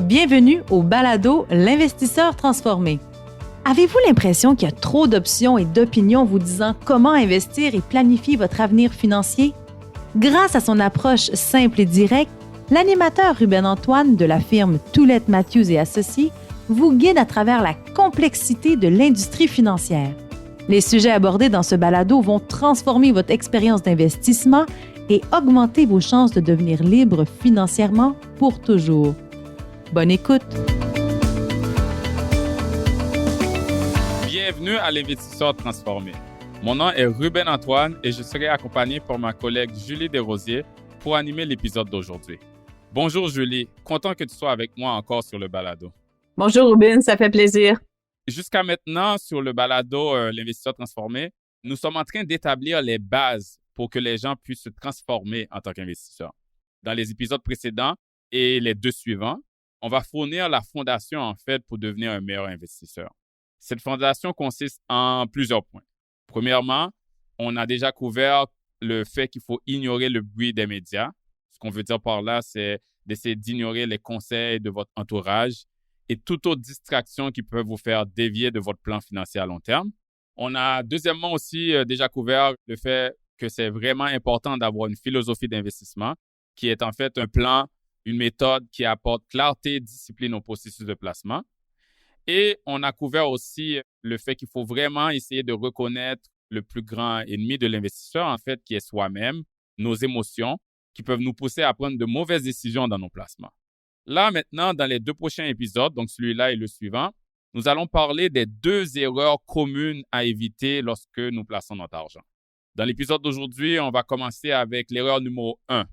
Bienvenue au balado L'investisseur transformé. Avez-vous l'impression qu'il y a trop d'options et d'opinions vous disant comment investir et planifier votre avenir financier? Grâce à son approche simple et directe, l'animateur Ruben Antoine de la firme Toulette Matthews et Associés vous guide à travers la complexité de l'industrie financière. Les sujets abordés dans ce balado vont transformer votre expérience d'investissement et augmenter vos chances de devenir libre financièrement pour toujours. Bonne écoute! Bienvenue à l'Investisseur transformé. Mon nom est Ruben Antoine et je serai accompagné par ma collègue Julie Desrosiers pour animer l'épisode d'aujourd'hui. Bonjour Julie, content que tu sois avec moi encore sur le balado. Bonjour Ruben, ça fait plaisir. Jusqu'à maintenant, sur le balado L'Investisseur transformé, nous sommes en train d'établir les bases pour que les gens puissent se transformer en tant qu'investisseurs. Dans les épisodes précédents et les deux suivants, on va fournir la fondation en fait pour devenir un meilleur investisseur. Cette fondation consiste en plusieurs points. Premièrement, on a déjà couvert le fait qu'il faut ignorer le bruit des médias. Ce qu'on veut dire par là, c'est d'essayer d'ignorer les conseils de votre entourage et toute autre distraction qui peut vous faire dévier de votre plan financier à long terme. On a deuxièmement aussi déjà couvert le fait que c'est vraiment important d'avoir une philosophie d'investissement qui est en fait un plan, une méthode qui apporte clarté, discipline au processus de placement. Et on a couvert aussi le fait qu'il faut vraiment essayer de reconnaître le plus grand ennemi de l'investisseur, en fait, qui est soi-même, nos émotions, qui peuvent nous pousser à prendre de mauvaises décisions dans nos placements. Là, maintenant, dans les deux prochains épisodes, donc celui-là et le suivant, nous allons parler des deux erreurs communes à éviter lorsque nous plaçons notre argent. Dans l'épisode d'aujourd'hui, on va commencer avec l'erreur numéro 1,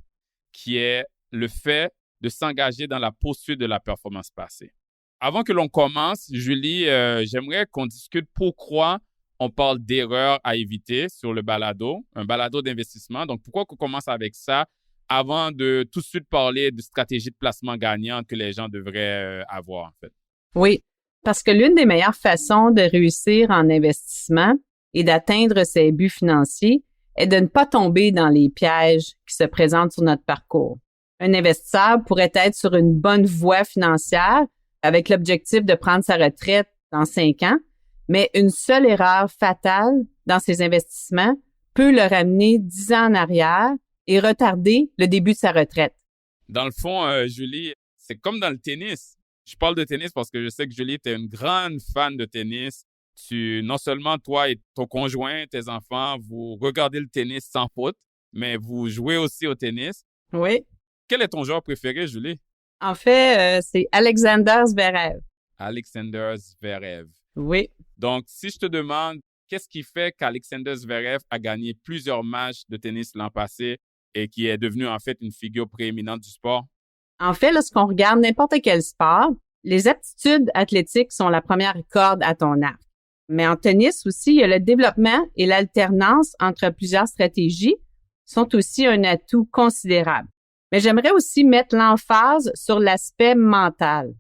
qui est le fait de s'engager dans la poursuite de la performance passée. Avant que l'on commence, Julie, j'aimerais qu'on discute pourquoi on parle d'erreurs à éviter sur le balado, un balado d'investissement. Donc, pourquoi qu'on commence avec ça avant de tout de suite parler de stratégie de placement gagnante que les gens devraient avoir, en fait? Oui, parce que l'une des meilleures façons de réussir en investissement et d'atteindre ses buts financiers est de ne pas tomber dans les pièges qui se présentent sur notre parcours. Un investisseur pourrait être sur une bonne voie financière avec l'objectif de prendre sa retraite dans 5 ans, mais une seule erreur fatale dans ses investissements peut le ramener 10 ans en arrière et retarder le début de sa retraite. Dans le fond, Julie, c'est comme dans le tennis. Je parle de tennis parce que je sais que Julie, tu es une grande fan de tennis. Non seulement toi et ton conjoint, tes enfants, vous regardez le tennis sans faute, mais vous jouez aussi au tennis. Oui. Quel est ton joueur préféré, Julie? En fait, c'est Alexander Zverev. Alexander Zverev. Oui. Donc, si je te demande, qu'est-ce qui fait qu'Alexander Zverev a gagné plusieurs matchs de tennis l'an passé et qui est devenu en fait une figure prééminente du sport? En fait, lorsqu'on regarde n'importe quel sport, les aptitudes athlétiques sont la première corde à ton arc. Mais en tennis aussi, il y a le développement et l'alternance entre plusieurs stratégies sont aussi un atout considérable. Mais j'aimerais aussi mettre l'emphase sur l'aspect mental.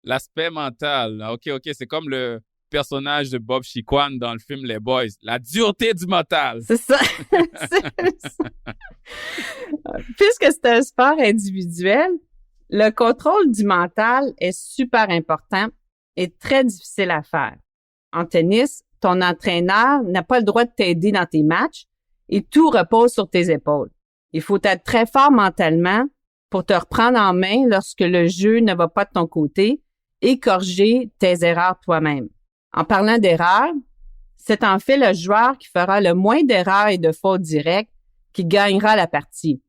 L'aspect mental, OK, c'est comme le personnage de Bob Chiquan dans le film Les Boys, la dureté du mental. C'est ça. Puisque c'est un sport individuel, le contrôle du mental est super important et très difficile à faire. En tennis, ton entraîneur n'a pas le droit de t'aider dans tes matchs et tout repose sur tes épaules. Il faut être très fort mentalement pour te reprendre en main lorsque le jeu ne va pas de ton côté et corriger tes erreurs toi-même. En parlant d'erreurs, c'est en fait le joueur qui fera le moins d'erreurs et de fautes directes qui gagnera la partie.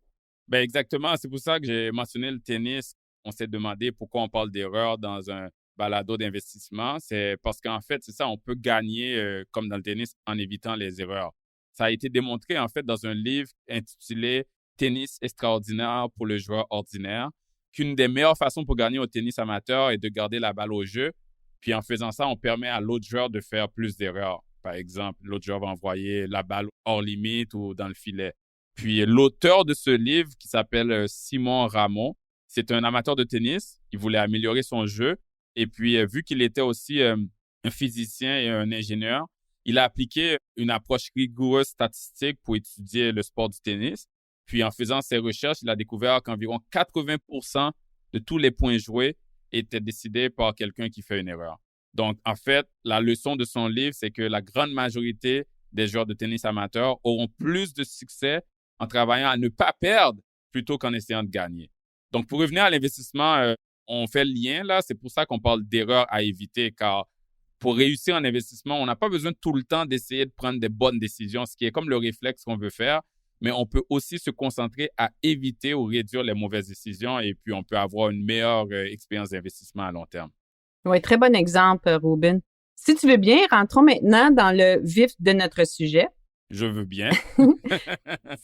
Ben exactement, c'est pour ça que j'ai mentionné le tennis. On s'est demandé pourquoi on parle d'erreurs dans un balado d'investissement. C'est parce qu'en fait, c'est ça, on peut gagner comme dans le tennis en évitant les erreurs. Ça a été démontré en fait dans un livre intitulé « Tennis extraordinaire pour le joueur ordinaire » qu'une des meilleures façons pour gagner au tennis amateur est de garder la balle au jeu. Puis en faisant ça, on permet à l'autre joueur de faire plus d'erreurs. Par exemple, l'autre joueur va envoyer la balle hors limite ou dans le filet. Puis l'auteur de ce livre, qui s'appelle Simon Ramon, c'est un amateur de tennis. Il voulait améliorer son jeu. Et puis, vu qu'il était aussi un physicien et un ingénieur, il a appliqué une approche rigoureuse statistique pour étudier le sport du tennis. Puis, en faisant ses recherches, il a découvert qu'environ 80% de tous les points joués était décidé par quelqu'un qui fait une erreur. Donc, en fait, la leçon de son livre, c'est que la grande majorité des joueurs de tennis amateurs auront plus de succès en travaillant à ne pas perdre plutôt qu'en essayant de gagner. Donc, pour revenir à l'investissement, on fait le lien là. C'est pour ça qu'on parle d'erreurs à éviter, car pour réussir en investissement, on n'a pas besoin tout le temps d'essayer de prendre des bonnes décisions, ce qui est comme le réflexe qu'on veut faire, mais on peut aussi se concentrer à éviter ou réduire les mauvaises décisions et puis on peut avoir une meilleure expérience d'investissement à long terme. Oui, très bon exemple, Ruben. Si tu veux bien, rentrons maintenant dans le vif de notre sujet. Je veux bien.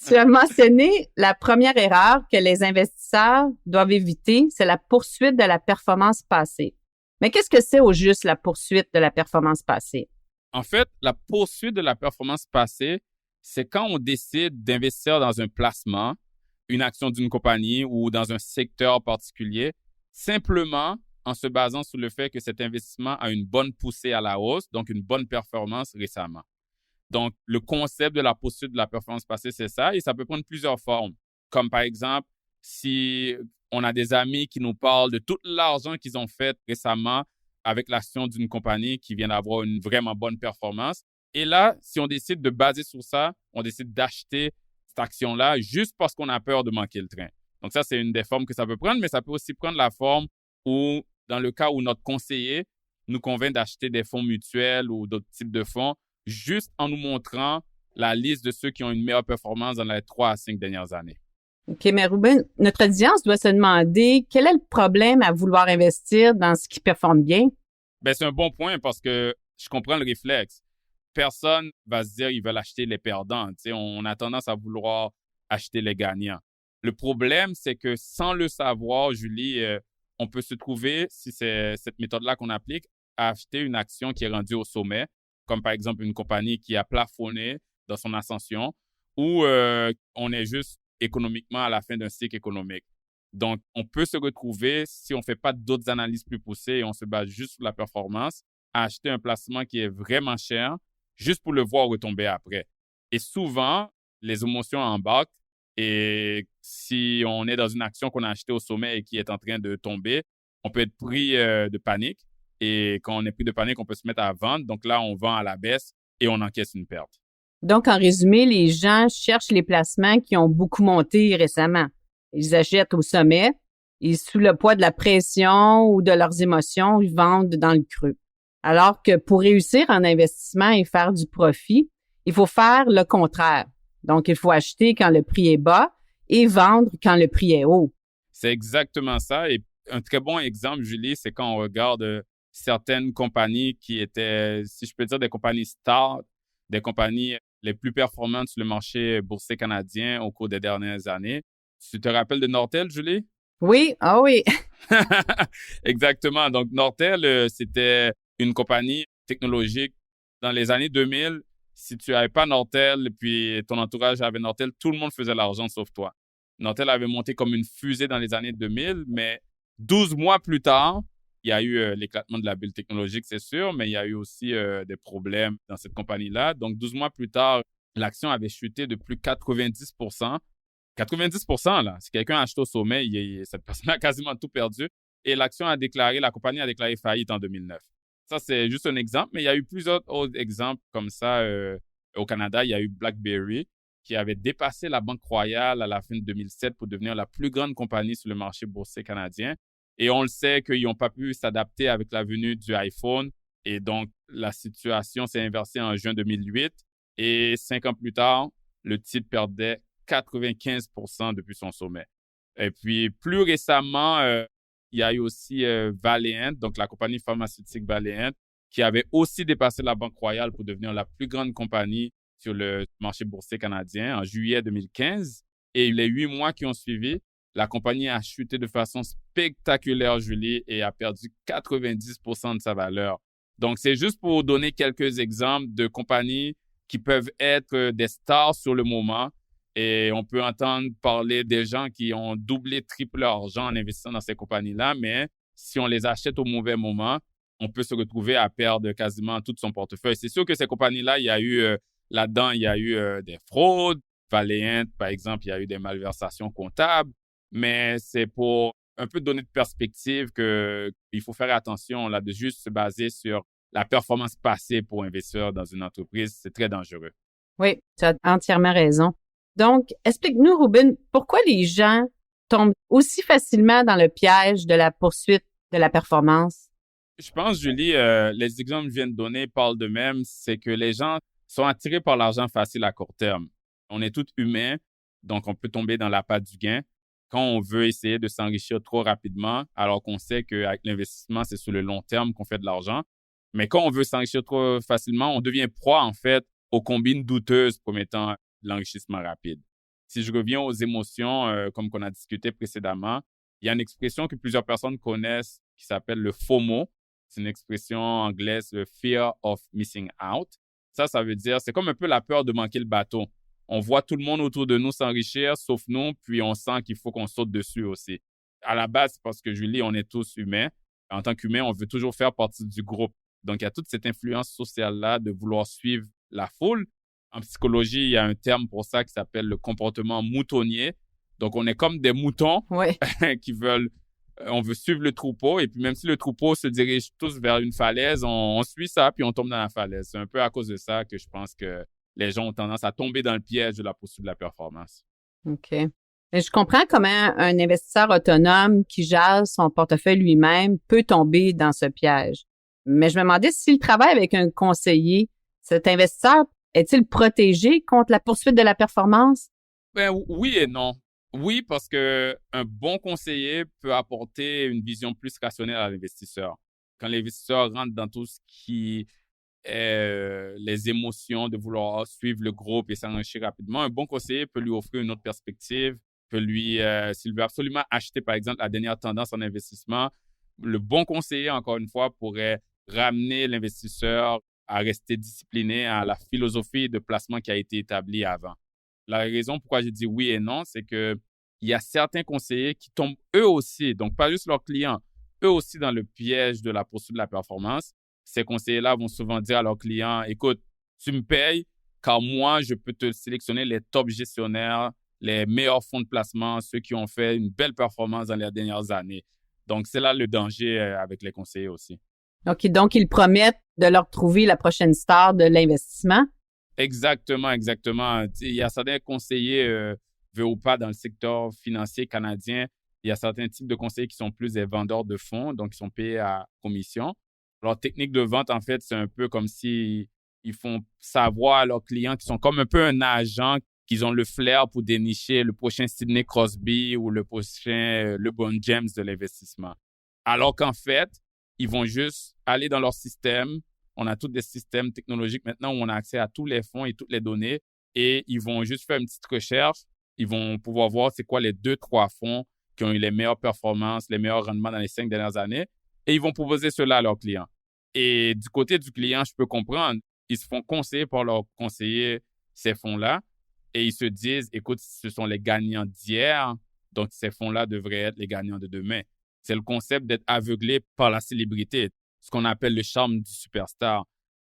Tu as mentionné la première erreur que les investisseurs doivent éviter, c'est la poursuite de la performance passée. Mais qu'est-ce que c'est au juste la poursuite de la performance passée? En fait, la poursuite de la performance passée, c'est quand on décide d'investir dans un placement, une action d'une compagnie ou dans un secteur particulier, simplement en se basant sur le fait que cet investissement a une bonne poussée à la hausse, donc une bonne performance récemment. Donc, le concept de la poursuite de la performance passée, c'est ça, et ça peut prendre plusieurs formes. Comme par exemple, si on a des amis qui nous parlent de tout l'argent qu'ils ont fait récemment avec l'action d'une compagnie qui vient d'avoir une vraiment bonne performance. Et là, si on décide de baser sur ça, on décide d'acheter cette action-là juste parce qu'on a peur de manquer le train. Donc ça, c'est une des formes que ça peut prendre, mais ça peut aussi prendre la forme où, dans le cas où notre conseiller nous convainc d'acheter des fonds mutuels ou d'autres types de fonds, juste en nous montrant la liste de ceux qui ont une meilleure performance dans les 3 à 5 dernières années. OK, mais Ruben, notre audience doit se demander quel est le problème à vouloir investir dans ce qui performe bien? Ben, c'est un bon point parce que je comprends le réflexe. Personne va se dire qu'ils veulent acheter les perdants. Tu sais, on a tendance à vouloir acheter les gagnants. Le problème, c'est que sans le savoir, Julie, on peut se trouver, si c'est cette méthode-là qu'on applique, à acheter une action qui est rendue au sommet, comme par exemple une compagnie qui a plafonné dans son ascension, ou on est juste économiquement à la fin d'un cycle économique. Donc, on peut se retrouver, si on ne fait pas d'autres analyses plus poussées et on se base juste sur la performance, à acheter un placement qui est vraiment cher, juste pour le voir retomber après. Et souvent, les émotions embarquent et si on est dans une action qu'on a achetée au sommet et qui est en train de tomber, on peut être pris de panique. Et quand on est pris de panique, on peut se mettre à vendre. Donc là, on vend à la baisse et on encaisse une perte. Donc, en résumé, les gens cherchent les placements qui ont beaucoup monté récemment. Ils achètent au sommet et sous le poids de la pression ou de leurs émotions, ils vendent dans le creux. Alors que pour réussir en investissement et faire du profit, il faut faire le contraire. Donc, il faut acheter quand le prix est bas et vendre quand le prix est haut. C'est exactement ça. Et un très bon exemple, Julie, c'est quand on regarde certaines compagnies qui étaient, si je peux dire, des compagnies stars, des compagnies les plus performantes sur le marché boursier canadien au cours des dernières années. Tu te rappelles de Nortel, Julie? Oui, ah oui. Exactement. Donc, Nortel, c'était une compagnie technologique. Dans les années 2000, si tu n'avais pas Nortel, puis ton entourage avait Nortel, tout le monde faisait l'argent sauf toi. Nortel avait monté comme une fusée dans les années 2000, mais 12 mois plus tard, il y a eu l'éclatement de la bulle technologique, c'est sûr, mais il y a eu aussi des problèmes dans cette compagnie-là. Donc, 12 mois plus tard, l'action avait chuté de plus de 90%. 90%, là, si quelqu'un a acheté au sommet, cette personne a quasiment tout perdu. Et la compagnie a déclaré faillite en 2009. Ça, c'est juste un exemple, mais il y a eu plusieurs autres exemples comme ça au Canada. Il y a eu BlackBerry qui avait dépassé la Banque Royale à la fin de 2007 pour devenir la plus grande compagnie sur le marché boursier canadien. Et on le sait qu'ils n'ont pas pu s'adapter avec la venue du iPhone. Et donc, la situation s'est inversée en juin 2008. Et 5 ans plus tard, le titre perdait 95% depuis son sommet. Et puis, plus récemment, il y a eu aussi Valeant, donc la compagnie pharmaceutique Valeant, qui avait aussi dépassé la Banque Royale pour devenir la plus grande compagnie sur le marché boursier canadien en juillet 2015. Et les 8 mois qui ont suivi, la compagnie a chuté de façon spectaculaire, Julie, et a perdu 90% de sa valeur. Donc, c'est juste pour donner quelques exemples de compagnies qui peuvent être des stars sur le moment. Et on peut entendre parler des gens qui ont doublé, triplé leur argent en investissant dans ces compagnies-là, mais si on les achète au mauvais moment, on peut se retrouver à perdre quasiment tout son portefeuille. C'est sûr que ces compagnies-là, il y a eu là-dedans, il y a eu des fraudes. Valeant, par exemple, il y a eu des malversations comptables, mais c'est pour un peu donner de perspective qu'il faut faire attention là, de juste se baser sur la performance passée pour investir dans une entreprise. C'est très dangereux. Oui, tu as entièrement raison. Donc, explique-nous, Ruben, pourquoi les gens tombent aussi facilement dans le piège de la poursuite de la performance? Je pense, Julie, les exemples que je viens de donner parlent d'eux-mêmes. C'est que les gens sont attirés par l'argent facile à court terme. On est tous humains, donc on peut tomber dans l'appât du gain quand on veut essayer de s'enrichir trop rapidement, alors qu'on sait qu'avec l'investissement, c'est sur le long terme qu'on fait de l'argent. Mais quand on veut s'enrichir trop facilement, on devient proie, en fait, aux combines douteuses promettant l'enrichissement rapide. Si je reviens aux émotions, comme qu'on a discuté précédemment, il y a une expression que plusieurs personnes connaissent qui s'appelle le FOMO. C'est une expression anglaise, le Fear of Missing Out. Ça veut dire, c'est comme un peu la peur de manquer le bateau. On voit tout le monde autour de nous s'enrichir, sauf nous, puis on sent qu'il faut qu'on saute dessus aussi. À la base, c'est parce que, Julie, on est tous humains. En tant qu'humains, on veut toujours faire partie du groupe. Donc, il y a toute cette influence sociale-là de vouloir suivre la foule. En psychologie, il y a un terme pour ça qui s'appelle le comportement moutonnier. Donc, on est comme des moutons qui veulent... On veut suivre le troupeau, et puis même si le troupeau se dirige tous vers une falaise, on suit ça, puis on tombe dans la falaise. C'est un peu à cause de ça que je pense que les gens ont tendance à tomber dans le piège de la poursuite de la performance. OK. Et je comprends comment un investisseur autonome qui gère son portefeuille lui-même peut tomber dans ce piège. Mais je me demandais s'il travaille avec un conseiller, cet investisseur est-il protégé contre la poursuite de la performance? Ben oui et non. Oui, parce que un bon conseiller peut apporter une vision plus rationnelle à l'investisseur. Quand l'investisseur rentre dans tout ce qui est les émotions de vouloir suivre le groupe et s'enrichir rapidement, un bon conseiller peut lui offrir une autre perspective, peut lui, s'il veut absolument acheter, par exemple, la dernière tendance en investissement, le bon conseiller, encore une fois, pourrait ramener l'investisseur à rester discipliné à la philosophie de placement qui a été établie avant. La raison pourquoi j'ai dit oui et non, c'est que il y a certains conseillers qui tombent eux aussi, donc pas juste leurs clients, eux aussi dans le piège de la poursuite de la performance. Ces conseillers-là vont souvent dire à leurs clients, écoute, tu me payes car moi, je peux te sélectionner les top gestionnaires, les meilleurs fonds de placement, ceux qui ont fait une belle performance dans les dernières années. Donc, c'est là le danger avec les conseillers aussi. OK, donc ils promettent de leur trouver la prochaine star de l'investissement? Exactement. Il y a certains conseillers, veut ou pas, dans le secteur financier canadien, il y a certains types de conseillers qui sont plus des vendeurs de fonds, donc ils sont payés à commission. Leur technique de vente, en fait, c'est un peu comme si ils font savoir à leurs clients qu'ils sont comme un peu un agent, qu'ils ont le flair pour dénicher le prochain Sidney Crosby ou le prochain LeBron James de l'investissement. Alors qu'en fait, ils vont juste aller dans leur système. On a tous des systèmes technologiques maintenant où on a accès à tous les fonds et toutes les données, et ils vont juste faire une petite recherche. Ils vont pouvoir voir c'est quoi les 2-3 fonds qui ont eu les meilleures performances, les meilleurs rendements dans les 5 dernières années, et ils vont proposer cela à leurs clients. Et du côté du client, je peux comprendre, ils se font conseiller par leurs conseillers ces fonds-là, et ils se disent, écoute, ce sont les gagnants d'hier, donc ces fonds-là devraient être les gagnants de demain. C'est le concept d'être aveuglé par la célébrité, ce qu'on appelle le charme du superstar.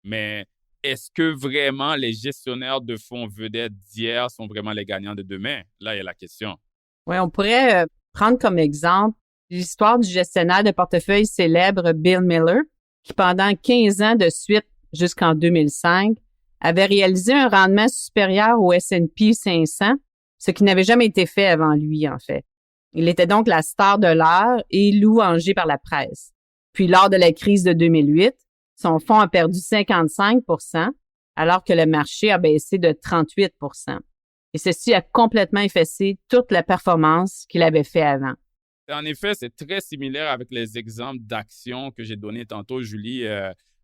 Mais est-ce que vraiment les gestionnaires de fonds vedettes d'hier sont vraiment les gagnants de demain? Là, il y a la question. Oui, on pourrait prendre comme exemple l'histoire du gestionnaire de portefeuille célèbre Bill Miller, qui pendant 15 ans de suite jusqu'en 2005 avait réalisé un rendement supérieur au S&P 500, ce qui n'avait jamais été fait avant lui, en fait. Il était donc la star de l'heure et louangé par la presse. Puis, lors de la crise de 2008, son fonds a perdu 55 % alors que le marché a baissé de 38 % Et ceci a complètement effacé toute la performance qu'il avait fait avant. En effet, c'est très similaire avec les exemples d'actions que j'ai donnés tantôt, Julie.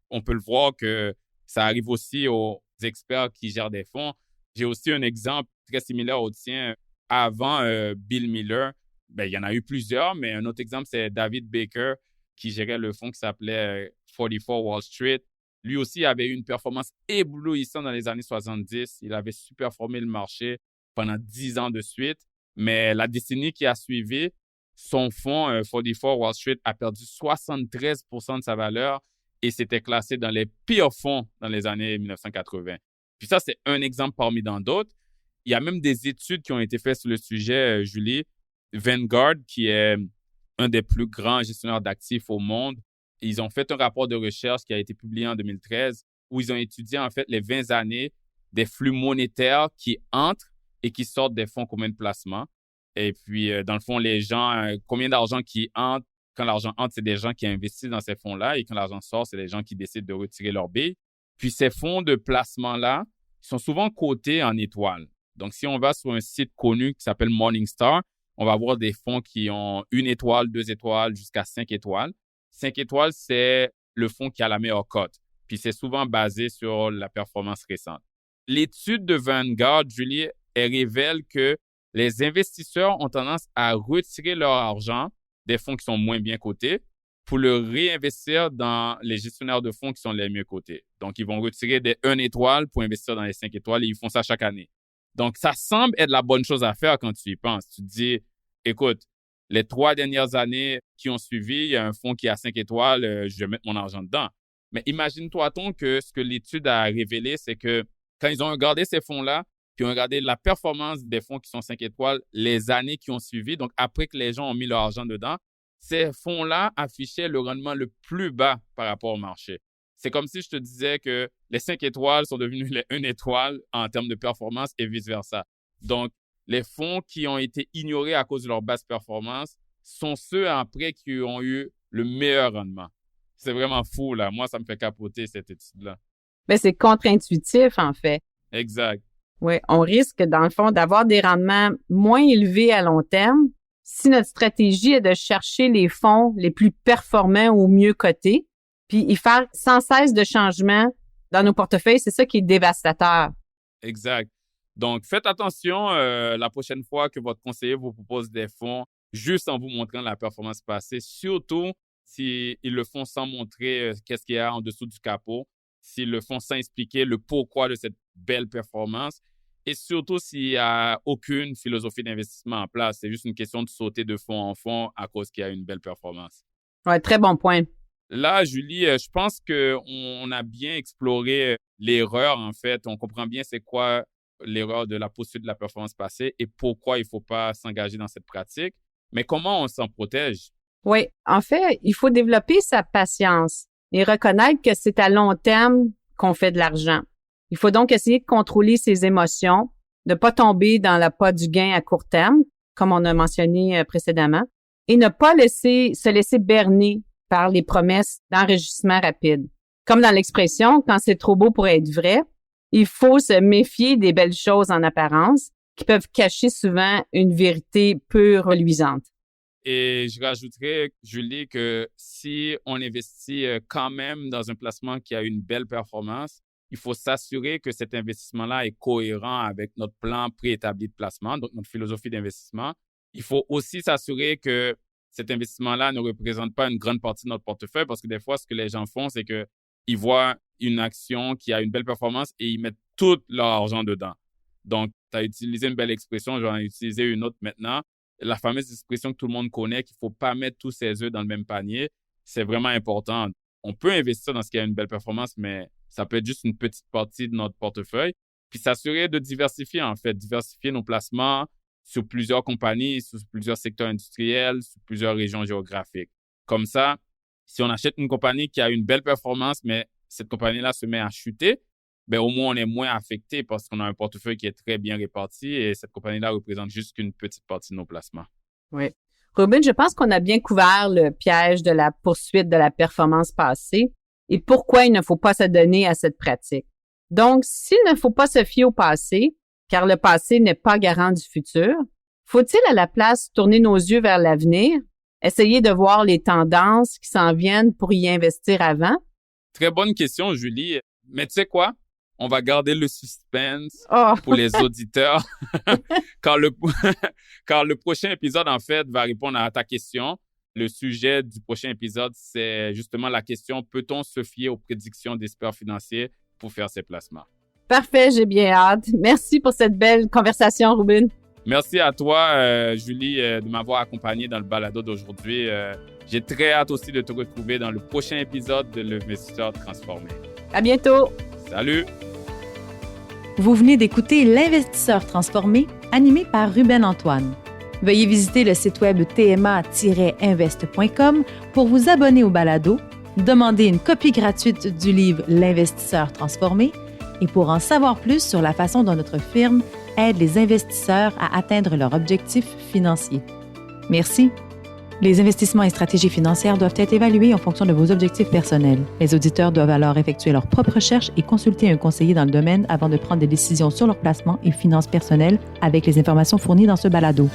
On peut le voir que ça arrive aussi aux experts qui gèrent des fonds. J'ai aussi un exemple très similaire au tien. Avant Bill Miller, il y en a eu plusieurs, mais un autre exemple, c'est David Baker qui gérait le fonds qui s'appelait 44 Wall Street. Lui aussi avait eu une performance éblouissante dans les années 70. Il avait superformé le marché pendant 10 ans de suite. Mais la décennie qui a suivi, son fonds 44 Wall Street a perdu 73 % de sa valeur et s'était classé dans les pires fonds dans les années 1980. Puis ça, c'est un exemple parmi tant d'autres. Il y a même des études qui ont été faites sur le sujet, Julie. Vanguard, qui est un des plus grands gestionnaires d'actifs au monde. Ils ont fait un rapport de recherche qui a été publié en 2013 où ils ont étudié en fait les 20 années des flux monétaires qui entrent et qui sortent des fonds communs de placement. Et puis, dans le fond, les gens, combien d'argent qui entre. Quand l'argent entre, c'est des gens qui investissent dans ces fonds-là et quand l'argent sort, c'est des gens qui décident de retirer leur billes. Puis ces fonds de placement-là sont souvent cotés en étoiles. Donc, si on va sur un site connu qui s'appelle Morningstar, on va voir des fonds qui ont 1 étoile, 2 étoiles, jusqu'à 5 étoiles. 5 étoiles, c'est le fonds qui a la meilleure cote. Puis c'est souvent basé sur la performance récente. L'étude de Vanguard, Julie, elle révèle que les investisseurs ont tendance à retirer leur argent des fonds qui sont moins bien cotés pour le réinvestir dans les gestionnaires de fonds qui sont les mieux cotés. Donc, ils vont retirer des 1 étoile pour investir dans les 5 étoiles et ils font ça chaque année. Donc, ça semble être la bonne chose à faire quand tu y penses. Tu te dis, écoute, les 3 dernières années qui ont suivi, il y a un fonds qui a 5 étoiles, je vais mettre mon argent dedans. Mais imagine-toi-t-on que ce que l'étude a révélé, c'est que quand ils ont regardé ces fonds-là, puis ont regardé la performance des fonds qui sont 5 étoiles les années qui ont suivi, donc après que les gens ont mis leur argent dedans, ces fonds-là affichaient le rendement le plus bas par rapport au marché. C'est comme si je te disais que les 5 étoiles sont devenus les 1 étoile en termes de performance et vice-versa. Donc, les fonds qui ont été ignorés à cause de leur basse performance sont ceux après qui ont eu le meilleur rendement. C'est vraiment fou, là. Moi, ça me fait capoter, cette étude-là. Mais c'est contre-intuitif, en fait. Exact. Oui, on risque, dans le fond, d'avoir des rendements moins élevés à long terme si notre stratégie est de chercher les fonds les plus performants ou mieux cotés, puis y faire sans cesse de changements dans nos portefeuilles. C'est ça qui est dévastateur. Exact. Donc, faites attention la prochaine fois que votre conseiller vous propose des fonds juste en vous montrant la performance passée, surtout s'ils le font sans montrer qu'est-ce qu'il y a en dessous du capot, s'ils le font sans expliquer le pourquoi de cette belle performance et surtout s'il n'y a aucune philosophie d'investissement en place. C'est juste une question de sauter de fonds en fonds à cause qu'il y a une belle performance. Ouais, très bon point. Là, Julie, je pense qu'on a bien exploré l'erreur, en fait. On comprend bien c'est quoi l'erreur de la poursuite de la performance passée et pourquoi il ne faut pas s'engager dans cette pratique. Mais comment on s'en protège? Oui, en fait, il faut développer sa patience et reconnaître que c'est à long terme qu'on fait de l'argent. Il faut donc essayer de contrôler ses émotions, de ne pas tomber dans l'appât du gain à court terme, comme on a mentionné précédemment, et ne pas se laisser berner par les promesses d'enrichissement rapide. Comme dans l'expression, quand c'est trop beau pour être vrai, il faut se méfier des belles choses en apparence qui peuvent cacher souvent une vérité peu reluisante. Et je rajouterais, Julie, que si on investit quand même dans un placement qui a une belle performance, il faut s'assurer que cet investissement-là est cohérent avec notre plan préétabli de placement, donc notre philosophie d'investissement. Il faut aussi s'assurer que cet investissement-là ne représente pas une grande partie de notre portefeuille parce que des fois, ce que les gens font, c'est qu'ils voient une action qui a une belle performance et ils mettent tout leur argent dedans. Donc, tu as utilisé une belle expression, j'en ai utilisé une autre maintenant. La fameuse expression que tout le monde connaît, qu'il ne faut pas mettre tous ses œufs dans le même panier, c'est vraiment important. On peut investir dans ce qui a une belle performance, mais ça peut être juste une petite partie de notre portefeuille. Puis s'assurer de diversifier, en fait, diversifier nos placements sur plusieurs compagnies, sur plusieurs secteurs industriels, sur plusieurs régions géographiques. Comme ça, si on achète une compagnie qui a une belle performance, mais cette compagnie-là se met à chuter, ben au moins on est moins affecté parce qu'on a un portefeuille qui est très bien réparti et cette compagnie-là représente juste qu'une petite partie de nos placements. Oui. Ruben, je pense qu'on a bien couvert le piège de la poursuite de la performance passée et pourquoi il ne faut pas s'adonner à cette pratique. Donc, s'il ne faut pas se fier au passé, car le passé n'est pas garant du futur, faut-il à la place tourner nos yeux vers l'avenir, essayer de voir les tendances qui s'en viennent pour y investir avant? Très bonne question, Julie. Mais tu sais quoi? On va garder le suspense pour les auditeurs car le prochain épisode, en fait, va répondre à ta question. Le sujet du prochain épisode, c'est justement la question « Peut-on se fier aux prédictions d'experts financiers pour faire ses placements? » Parfait, j'ai bien hâte. Merci pour cette belle conversation, Ruben. Merci à toi, Julie, de m'avoir accompagné dans le balado d'aujourd'hui. J'ai très hâte aussi de te retrouver dans le prochain épisode de l'Investisseur transformé. À bientôt. Salut! Vous venez d'écouter L'Investisseur transformé, animé par Ruben Antoine. Veuillez visiter le site web tma-invest.com pour vous abonner au balado, demander une copie gratuite du livre L'investisseur transformé et pour en savoir plus sur la façon dont notre firme aide les investisseurs à atteindre leurs objectifs financiers. Merci. Les investissements et stratégies financières doivent être évalués en fonction de vos objectifs personnels. Les auditeurs doivent alors effectuer leurs propres recherches et consulter un conseiller dans le domaine avant de prendre des décisions sur leur placement et finances personnelles avec les informations fournies dans ce balado.